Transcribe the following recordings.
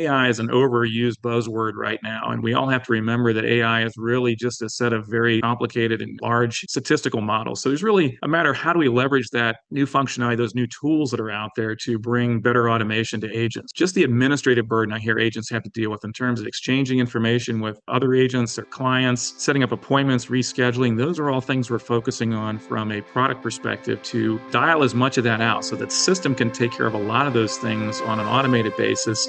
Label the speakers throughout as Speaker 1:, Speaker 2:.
Speaker 1: AI is an overused buzzword right now, and we all have to remember that AI is really just a set of very complicated and large statistical models. So it's really a matter of how do we leverage that new functionality, those new tools that are out there to bring better automation to agents. Just the administrative burden I hear agents have to deal with in terms of exchanging information with other agents, their clients, setting up appointments, rescheduling. Those are all things we're focusing on from a product perspective to dial as much of that out so that the system can take care of a lot of those things on an automated basis.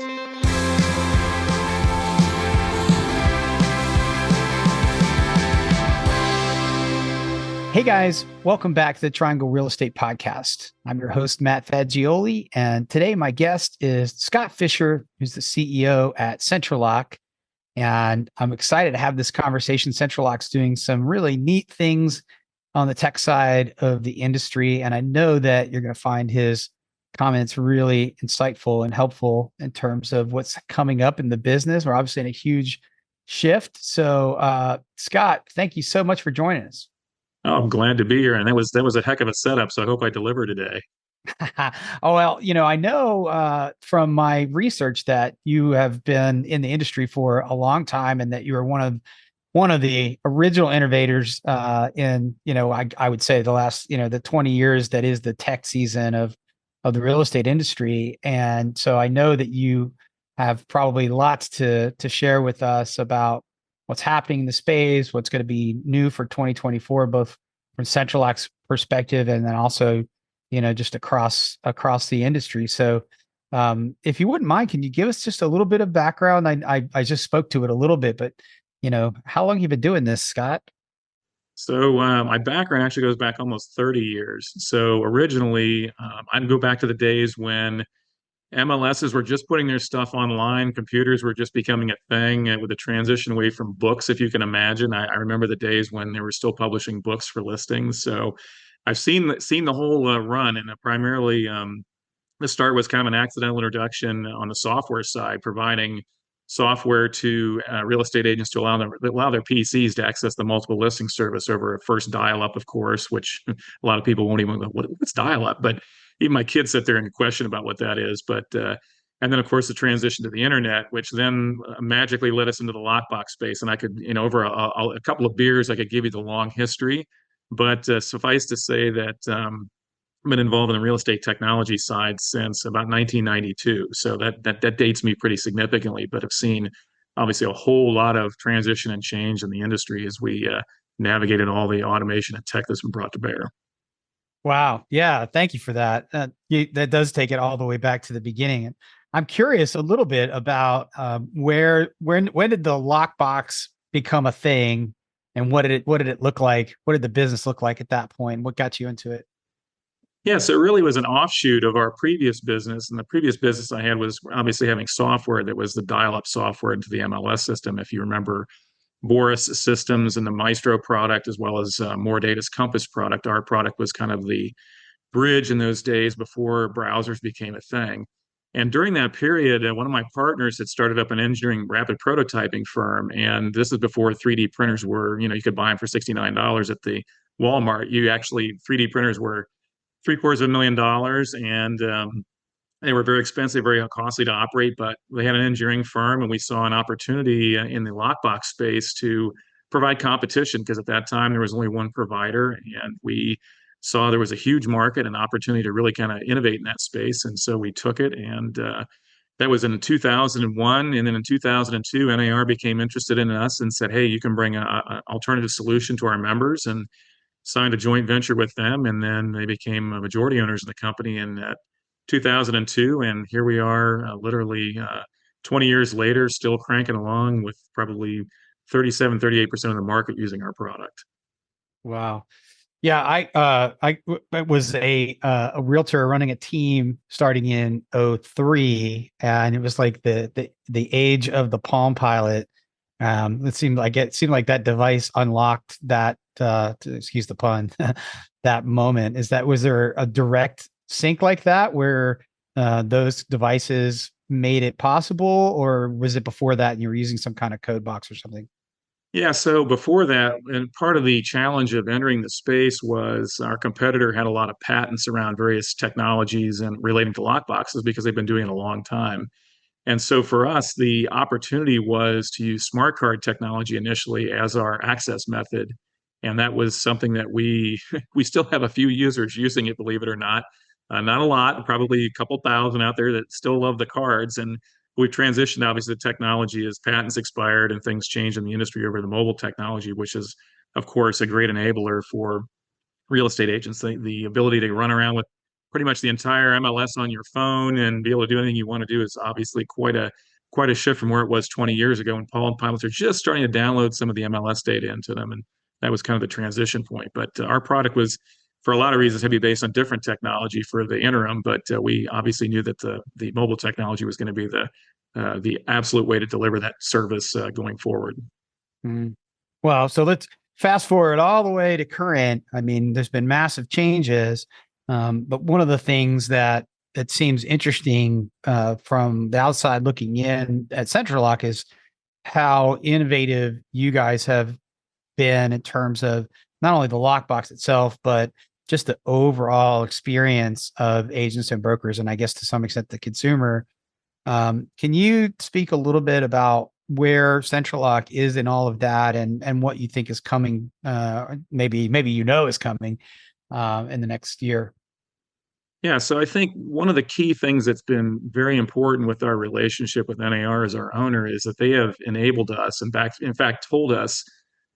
Speaker 2: Hey guys, welcome back to the Triangle Real Estate Podcast. I'm your host, Matt Fagioli, and today my guest is Scott Fisher, who's the CEO at SentriLock. And I'm excited to have this conversation. SentriLock's doing some really neat things on the tech side of the industry, and I know that you're going to find his comments really insightful and helpful in terms of what's coming up in the business. We're obviously in a huge shift. So, Scott, thank you so much for joining us.
Speaker 1: Oh, I'm glad to be here. And that was a heck of a setup. So I hope I deliver today.
Speaker 2: Oh, well, I know from my research that you have been in the industry for a long time and that you are one of the original innovators I would say the last, the 20 years that is the tech season of the real estate industry. And so I know that you have probably lots to share with us about what's happening in the space, what's going to be new for 2024, both from SentriLock's perspective and then also, just across the industry. So, if you wouldn't mind, can you give us just a little bit of background? I just spoke to it a little bit, but how long have you been doing this, Scott?
Speaker 1: So my background actually goes back almost 30 years. So originally, I'd go back to the days when MLSs were just putting their stuff online. Computers were just becoming a thing with the transition away from books, if you can imagine. I remember the days when they were still publishing books for listings. So I've seen the whole run, and primarily the start was kind of an accidental introduction on the software side, providing software to real estate agents to allow their PCs to access the multiple listing service over a first dial-up, of course, which a lot of people won't even know what's dial-up. But even my kids sit there and question about what that is. But and then, of course, the transition to the internet, which then magically led us into the lockbox space. And I could, over a couple of beers, I could give you the long history. But suffice to say that been involved in the real estate technology side since about 1992. So that dates me pretty significantly, but I've seen obviously a whole lot of transition and change in the industry as we navigated all the automation and tech that's been brought to bear.
Speaker 2: Wow. Yeah. Thank you for that. That does take it all the way back to the beginning. And I'm curious a little bit about when did the lockbox become a thing, and what did it look like? What did the business look like at that point? What got you into it?
Speaker 1: Yeah, so it really was an offshoot of our previous business. And the previous business I had was obviously having software that was the dial-up software into the MLS system. If you remember Boris Systems and the Maestro product, as well as More Data's Compass product, our product was kind of the bridge in those days before browsers became a thing. And during that period, one of my partners had started up an engineering rapid prototyping firm. And this is before 3D printers were, you could buy them for $69 at the Walmart. 3D printers were $750,000, and they were very expensive, very costly to operate. But they had an engineering firm, and we saw an opportunity in the lockbox space to provide competition because at that time there was only one provider, and we saw there was a huge market and opportunity to really kind of innovate in that space. And so we took it, and that was in 2001. And then in 2002, NAR became interested in us and said, hey, you can bring an alternative solution to our members. And signed a joint venture with them, and then they became majority owners of the company in 2002. And here we are, literally 20 years later, still cranking along with probably 37, 38% of the market using our product.
Speaker 2: Wow. Yeah, I was a realtor running a team starting in '03, and it was like the age of the Palm Pilot. It seemed like that device unlocked that excuse the pun, that moment. Was there a direct sync like that where those devices made it possible, or was it before that and you were using some kind of code box or something?
Speaker 1: Yeah, so before that, and part of the challenge of entering the space was our competitor had a lot of patents around various technologies and relating to lockboxes because they've been doing it a long time. And so for us, the opportunity was to use smart card technology initially as our access method. And that was something that we we still have a few users using it, believe it or not. Not a lot, probably a couple thousand out there that still love the cards. And we've transitioned, obviously, the technology as patents expired and things change in the industry over the mobile technology, which is, of course, a great enabler for real estate agents. The ability to run around with pretty much the entire MLS on your phone and be able to do anything you want to do is obviously quite a shift from where it was 20 years ago when Palm Pilots are just starting to download some of the MLS data into them, and that was kind of the transition point. But our product was, for a lot of reasons, heavy based on different technology for the interim. But we obviously knew that the mobile technology was going to be the absolute way to deliver that service going forward.
Speaker 2: Mm. Well, so let's fast forward all the way to current. I mean, there's been massive changes, but one of the things that seems interesting from the outside looking in at SentriLock is how innovative you guys have been in terms of not only the lockbox itself, but just the overall experience of agents and brokers, and I guess to some extent the consumer. Can you speak a little bit about where SentriLock is in all of that, and what you think is coming? Maybe is coming in the next year.
Speaker 1: Yeah, so I think one of the key things that's been very important with our relationship with NAR as our owner is that they have enabled us and in fact told us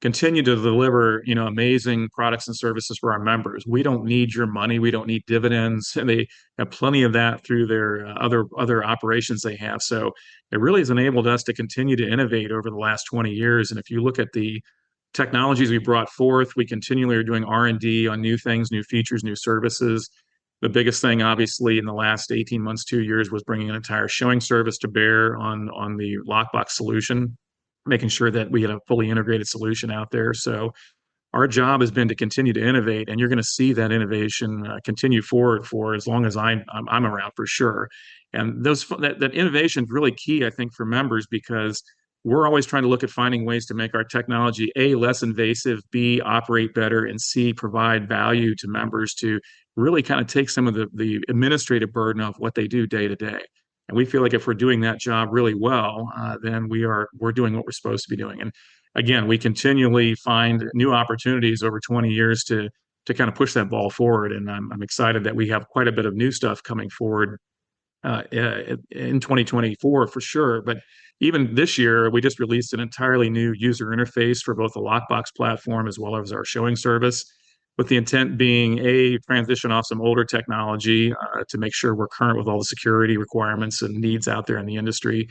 Speaker 1: continue to deliver, amazing products and services for our members. We don't need your money, we don't need dividends, and they have plenty of that through their other operations they have. So it really has enabled us to continue to innovate over the last 20 years. And if you look at the technologies we brought forth, we continually are doing R&D on new things, new features, new services. The biggest thing, obviously, in the last 18 months, 2 years, was bringing an entire showing service to bear on the Lockbox solution, making sure that we had a fully integrated solution out there. So our job has been to continue to innovate, and you're going to see that innovation continue forward for as long as I'm around, for sure. And that innovation is really key, I think, for members, because we're always trying to look at finding ways to make our technology A, less invasive, B, operate better, and C, provide value to members to really kind of take some of the administrative burden of what they do day to day. And we feel like if we're doing that job really well, then we're doing what we're supposed to be doing. And again, we continually find new opportunities over 20 years to kind of push that ball forward. And I'm excited that we have quite a bit of new stuff coming forward in 2024 for sure. But even this year, we just released an entirely new user interface for both the Lockbox platform as well as our showing service, with the intent being a transition off some older technology to make sure we're current with all the security requirements and needs out there in the industry,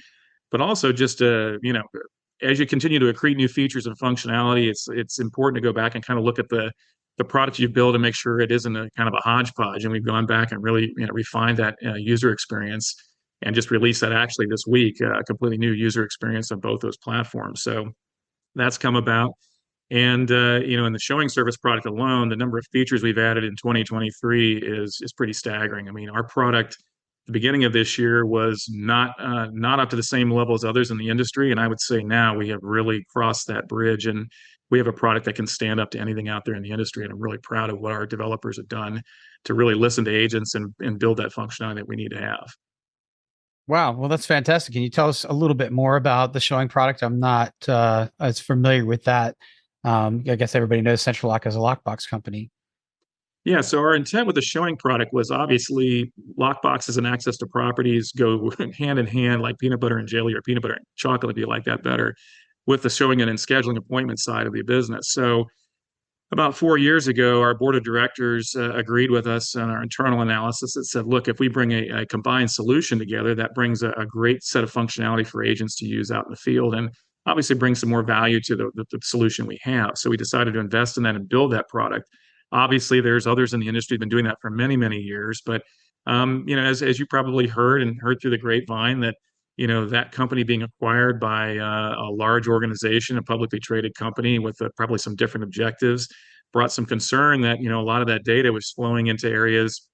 Speaker 1: but also just as you continue to accrete new features and functionality, it's important to go back and kind of look at the product you build and make sure it isn't a kind of a hodgepodge. And we've gone back and really refined that user experience and just released that actually this week, a completely new user experience on both those platforms. So that's come about. And in the showing service product alone, the number of features we've added in 2023 is pretty staggering. I mean, our product at the beginning of this year was not up to the same level as others in the industry, and I would say now we have really crossed that bridge, and we have a product that can stand up to anything out there in the industry. And I'm really proud of what our developers have done to really listen to agents and build that functionality that we need to have.
Speaker 2: Wow. Well, that's fantastic. Can you tell us a little bit more about the showing product? I'm not as familiar with that. I guess everybody knows SentriLock as a lockbox company.
Speaker 1: Yeah, so our intent with the showing product was obviously lockboxes and access to properties go hand in hand, like peanut butter and jelly or peanut butter and chocolate, if you like that better, with the showing and scheduling appointment side of the business. So about 4 years ago, our board of directors agreed with us on our internal analysis that said, look, if we bring a combined solution together, that brings a great set of functionality for agents to use out in the field and obviously brings some more value to the solution we have. So we decided to invest in that and build that product. Obviously, there's others in the industry who've been doing that for many, many years. But, as you probably heard through the grapevine, that that company being acquired by a large organization, a publicly traded company with probably some different objectives, brought some concern that a lot of that data was flowing into areas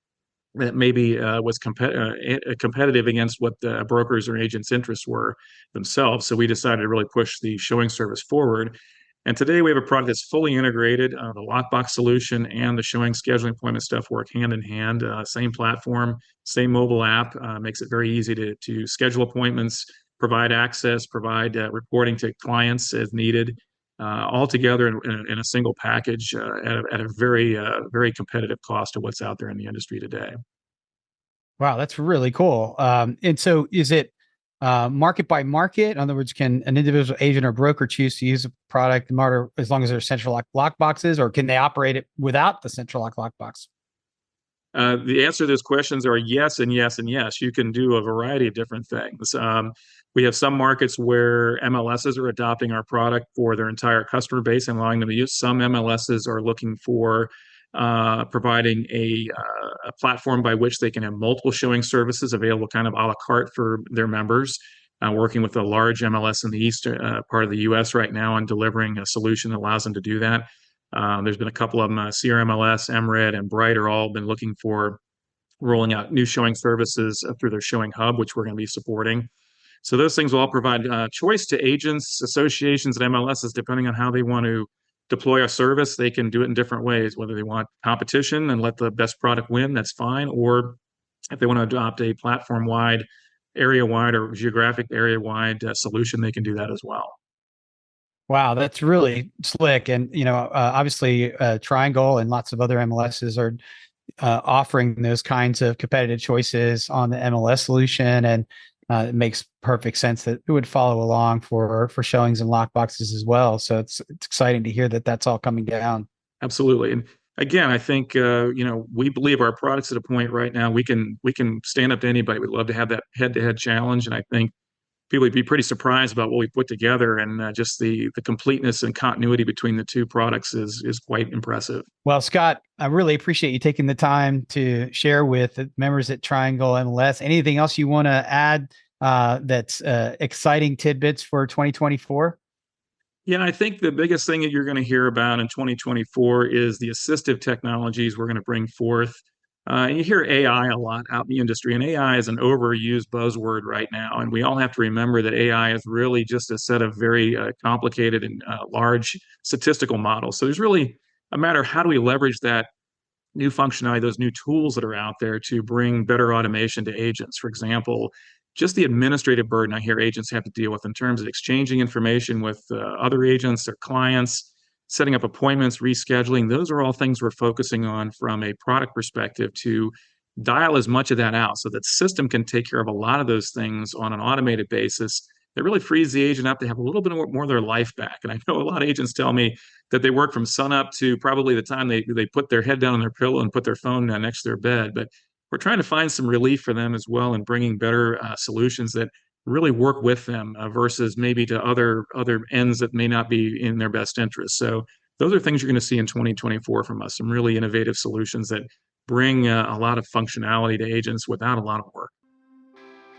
Speaker 1: that maybe was competitive against what the brokers or agents' interests were themselves. So we decided to really push the showing service forward. And today we have a product that's fully integrated. The Lockbox solution and the showing scheduling appointment stuff work hand in hand. Same platform, same mobile app, makes it very easy to schedule appointments, provide access, provide reporting to clients as needed, all together in a single package at a very competitive cost to what's out there in the industry today.
Speaker 2: Wow, that's really cool. And so is it market by market? In other words, can an individual agent or broker choose to use a product as long as they're SentriLock lockboxes, or can they operate it without the SentriLock lockbox?
Speaker 1: The answer to those questions are yes and yes and yes. You can do a variety of different things. We have some markets where MLSs are adopting our product for their entire customer base and allowing them to use. Some MLSs are looking for providing a platform by which they can have multiple showing services available kind of a la carte for their members. Working with a large MLS in the east part of the U.S. right now and delivering a solution that allows them to do that. There's been a couple of them, Sierra MLS, MRED, and Bright are all been looking for rolling out new showing services through their showing hub, which we're going to be supporting. So those things will all provide choice to agents, associations, and MLSs, depending on how they want to deploy a service. They can do it in different ways, whether they want competition and let the best product win, that's fine. Or if they want to adopt a platform-wide, area-wide, or geographic area-wide solution, they can do that as well.
Speaker 2: Wow, that's really slick. And, obviously Triangle and lots of other MLSs are offering those kinds of competitive choices on the MLS solution. And it makes perfect sense that it would follow along for showings and lockboxes as well. So it's exciting to hear that that's all coming down.
Speaker 1: Absolutely. And again, I think we believe our product's at a point right now we can stand up to anybody. We'd love to have that head-to-head challenge, and I think people would be pretty surprised about what we put together, and just the completeness and continuity between the two products is quite impressive.
Speaker 2: Well, Scott, I really appreciate you taking the time to share with the members at Triangle MLS. Anything else you want to add that's exciting tidbits for 2024?
Speaker 1: Yeah, I think the biggest thing that you're going to hear about in 2024 is the assistive technologies we're going to bring forth. You hear AI a lot out in the industry, and AI is an overused buzzword right now. And we all have to remember that AI is really just a set of very complicated and large statistical models. So there's really a matter of how do we leverage that new functionality, those new tools that are out there to bring better automation to agents. For example, just the administrative burden I hear agents have to deal with in terms of exchanging information with other agents, their clients, setting up appointments, rescheduling. Those are all things we're focusing on from a product perspective to dial as much of that out so that system can take care of a lot of those things on an automated basis. It really frees the agent up to have a little bit more of their life back. And I know a lot of agents tell me that they work from sun up to probably the time they put their head down on their pillow and put their phone next to their bed. But we're trying to find some relief for them as well and bringing better solutions that really work with them versus maybe to other ends that may not be in their best interest. So those are things you're going to see in 2024 from us, some really innovative solutions that bring a lot of functionality to agents without a lot of work.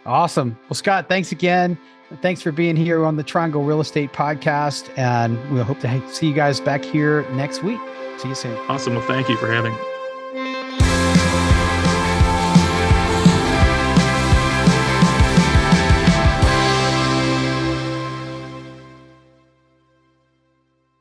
Speaker 2: Awesome. Well, Scott, thanks again. Thanks for being here on the Triangle Real Estate Podcast. And we'll hope to see you guys back here next week. See you soon.
Speaker 1: Awesome. Well, thank you for having me.